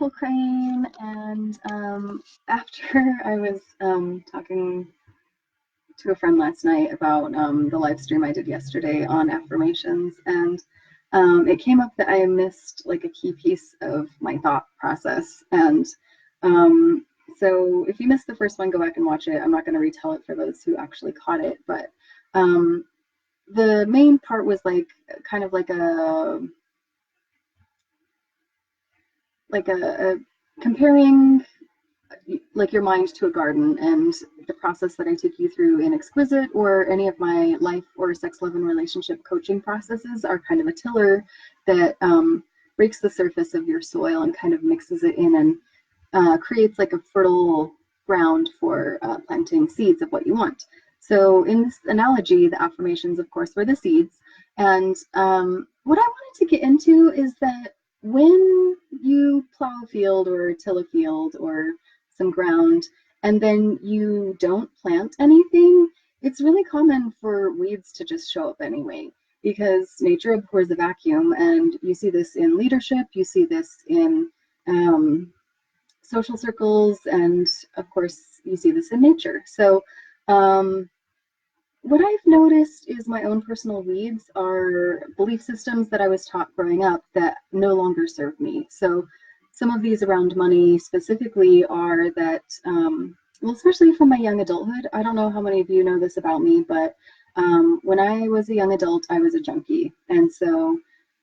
Nicole Crane, and after I was talking to a friend last night about the live stream I did yesterday on affirmations, and it came up that I missed like a key piece of my thought process. And so if you missed the first one, go back and watch it. I'm not going to retell it for those who actually caught it, but the main part was like kind of like a comparing like your mind to a garden, and the process that I take you through in Exquisite or any of my life or sex, love, and relationship coaching processes are kind of a tiller that breaks the surface of your soil and kind of mixes it in and creates like a fertile ground for planting seeds of what you want. So in this analogy, the affirmations, of course, were the seeds. And what I wanted to get into is that when you plow a field or till a field or some ground, and then you don't plant anything, it's really common for weeds to just show up anyway, because nature abhors a vacuum. And you see this in leadership, you see this in social circles, and of course you see this in nature. So what I've noticed is my own personal weeds are belief systems that I was taught growing up that no longer serve me. So some of these around money specifically are that, well, especially from my young adulthood, I don't know how many of you know this about me, but when I was a young adult, I was a junkie. And so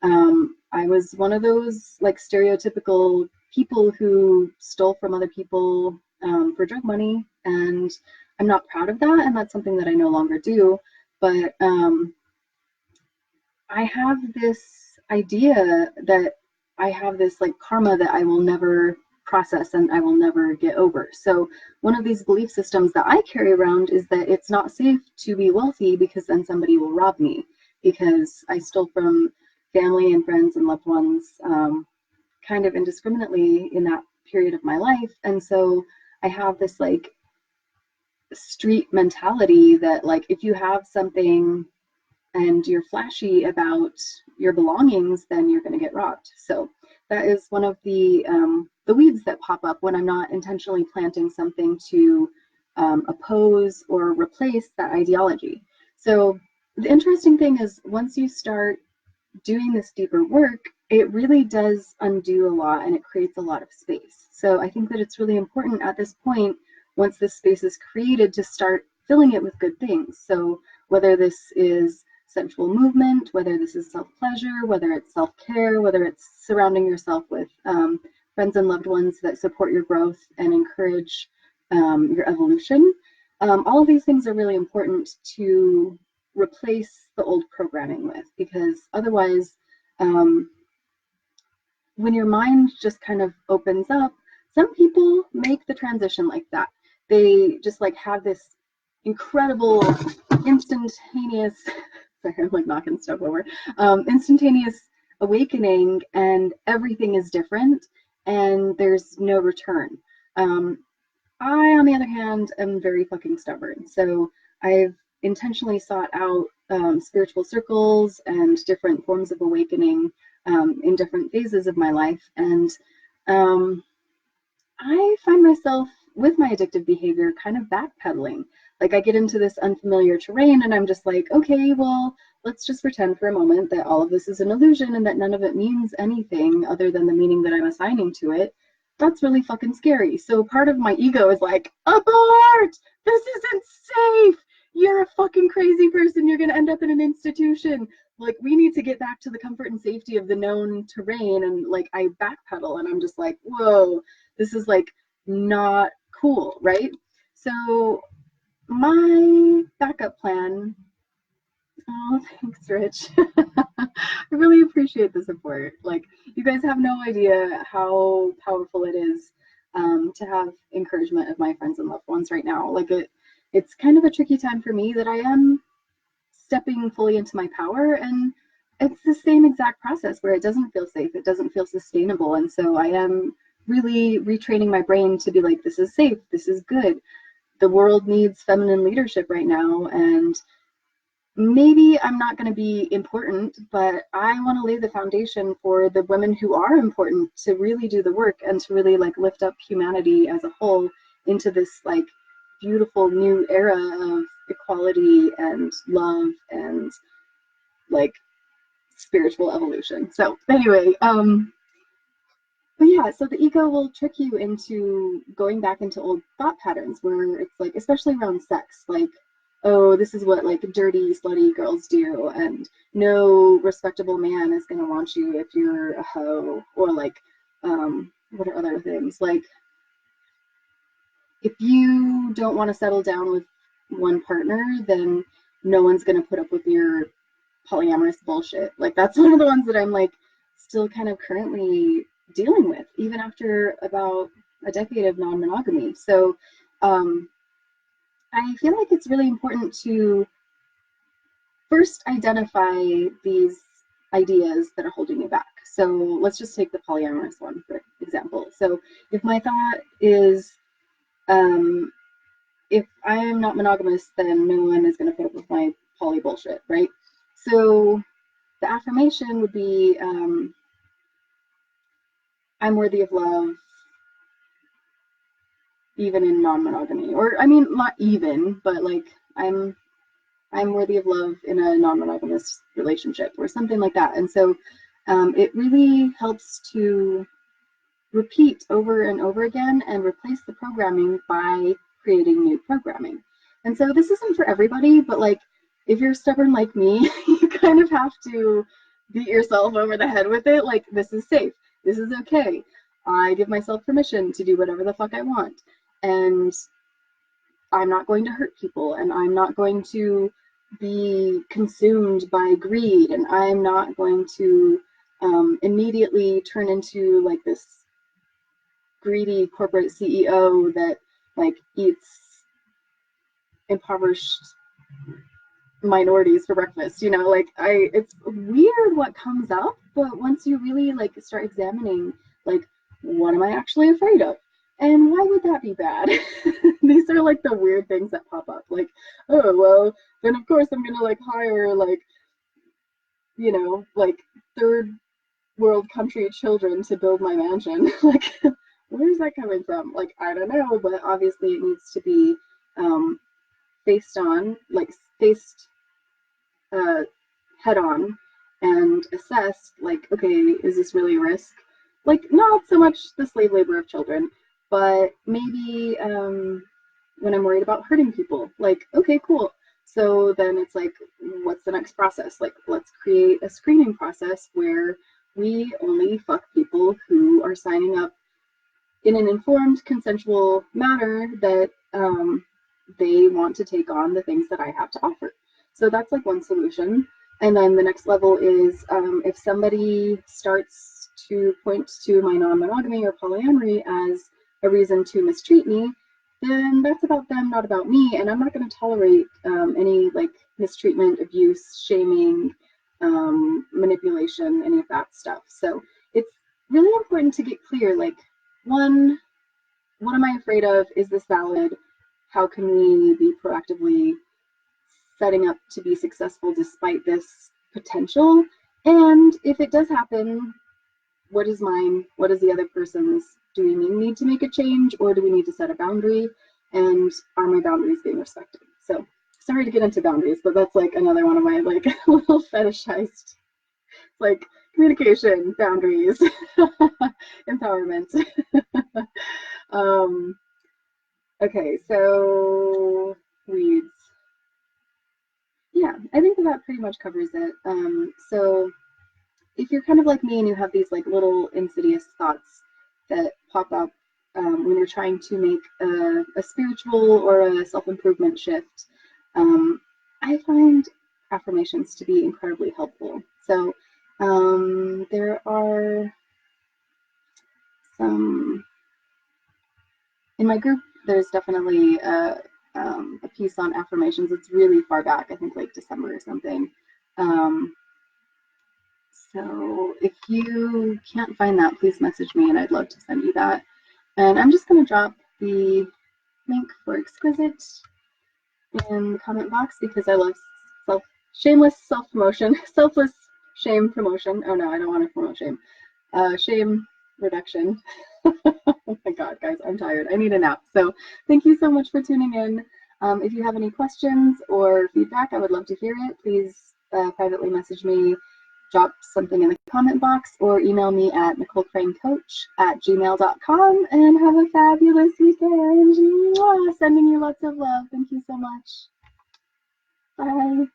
I was one of those like stereotypical people who stole from other people for drug money. And I'm not proud of that, and that's something that I no longer do. But I have this idea that I have this like karma that I will never process and I will never get over. So one of these belief systems that I carry around is that it's not safe to be wealthy because then somebody will rob me, because I stole from family and friends and loved ones kind of indiscriminately in that period of my life. And so I have this like street mentality that like if you have something and you're flashy about your belongings, then you're going to get robbed. So that is one of the weeds that pop up when I'm not intentionally planting something to oppose or replace that ideology. So the interesting thing is, once you start doing this deeper work, it really does undo a lot and it creates a lot of space. So I think that it's really important at this point, once this space is created, to start filling it with good things. So whether this is sensual movement, whether this is self-pleasure, whether it's self-care, whether it's surrounding yourself with friends and loved ones that support your growth and encourage your evolution, all of these things are really important to replace the old programming with, because otherwise, when your mind just kind of opens up, some people make the transition like that. They just like have this incredible instantaneous, sorry, I'm like knocking stuff over, instantaneous awakening, and everything is different and there's no return. I, on the other hand, am very fucking stubborn. So I've intentionally sought out spiritual circles and different forms of awakening in different phases of my life. And I find myself with my addictive behavior kind of backpedaling. Like I get into this unfamiliar terrain and I'm just like, okay, well, let's just pretend for a moment that all of this is an illusion and that none of it means anything other than the meaning that I'm assigning to it. That's really fucking scary. So part of my ego is like, abort! This isn't safe! You're a fucking crazy person. You're going to end up in an institution. Like, we need to get back to the comfort and safety of the known terrain. And like, I backpedal and I'm just like, whoa, this is like not cool, right? So my backup plan, oh, thanks, Rich. I really appreciate the support. Like, you guys have no idea how powerful it is to have encouragement of my friends and loved ones right now. Like, it's kind of a tricky time for me that I am stepping fully into my power, and it's the same exact process where it doesn't feel safe, it doesn't feel sustainable. And so I am really retraining my brain to be like, this is safe, this is good. The world needs feminine leadership right now, and maybe I'm not going to be important, but I want to lay the foundation for the women who are important to really do the work and to really like lift up humanity as a whole into this like beautiful new era of equality and love and like spiritual evolution. So anyway, but yeah, so the ego will trick you into going back into old thought patterns where it's like, especially around sex, like, oh, this is what like dirty, slutty girls do, and no respectable man is gonna want you if you're a hoe, or like, what are other things? Like, if you don't want to settle down with one partner, then no one's gonna put up with your polyamorous bullshit. Like that's one of the ones that I'm like still kind of currently dealing with, even after about a decade of non-monogamy. So I feel like it's really important to first identify these ideas that are holding you back. So let's just take the polyamorous one, for example. So if my thought is, if I am not monogamous, then no one is going to put up with my poly bullshit, right? So the affirmation would be, I'm worthy of love, even in non-monogamy. Or I mean, not even, but like I'm worthy of love in a non-monogamous relationship or something like that. And so it really helps to repeat over and over again and replace the programming by creating new programming. And so this isn't for everybody, but like if you're stubborn like me, you kind of have to beat yourself over the head with it. Like, this is safe. This is okay. I give myself permission to do whatever the fuck I want. And I'm not going to hurt people, and I'm not going to be consumed by greed, and I'm not going to immediately turn into like this greedy corporate CEO that like eats impoverished minorities for breakfast. You know, like it's weird what comes up, but once you really like start examining, like, what am I actually afraid of, and why would that be bad? These are like the weird things that pop up, like, oh well, then of course I'm gonna like hire like, you know, like third world country children to build my mansion. Like, where's that coming from? Like, I don't know, but obviously it needs to be faced on, like faced head on and assessed, like, okay, is this really a risk? Like, not so much the slave labor of children, but maybe when I'm worried about hurting people, like, okay, cool. So then it's like, what's the next process? Like, let's create a screening process where we only fuck people who are signing up in an informed, consensual manner that they want to take on the things that I have to offer. So that's like one solution. And then the next level is if somebody starts to point to my non-monogamy or polyamory as a reason to mistreat me, then that's about them, not about me. And I'm not going to tolerate any like mistreatment, abuse, shaming, manipulation, any of that stuff. So it's really important to get clear, like, one, what am I afraid of? Is this valid? How can we be proactively setting up to be successful despite this potential? And if it does happen, what is mine? What is the other person's? Do we need to make a change, or do we need to set a boundary? And are my boundaries being respected? So sorry to get into boundaries, but that's like another one of my like little fetishized, like, communication, boundaries, empowerment. Okay, so weeds. Yeah, I think that pretty much covers it. So if you're kind of like me and you have these like little insidious thoughts that pop up when you're trying to make a spiritual or a self-improvement shift, I find affirmations to be incredibly helpful. So there are some, in my group, there's definitely a piece on affirmations. It's really far back, I think like December or something. So if you can't find that, please message me and I'd love to send you that. And I'm just going to drop the link for Exquisite in the comment box because I love shameless self-promotion, selfless shame promotion. Oh no, I don't want to promote shame. Shame reduction. Oh my God, guys, I'm tired. I need a nap. So thank you so much for tuning in. If you have any questions or feedback, I would love to hear it. Please privately message me, drop something in the comment box, or email me at nicolecranecoach@gmail.com, and have a fabulous weekend. Sending you lots of love. Thank you so much. Bye.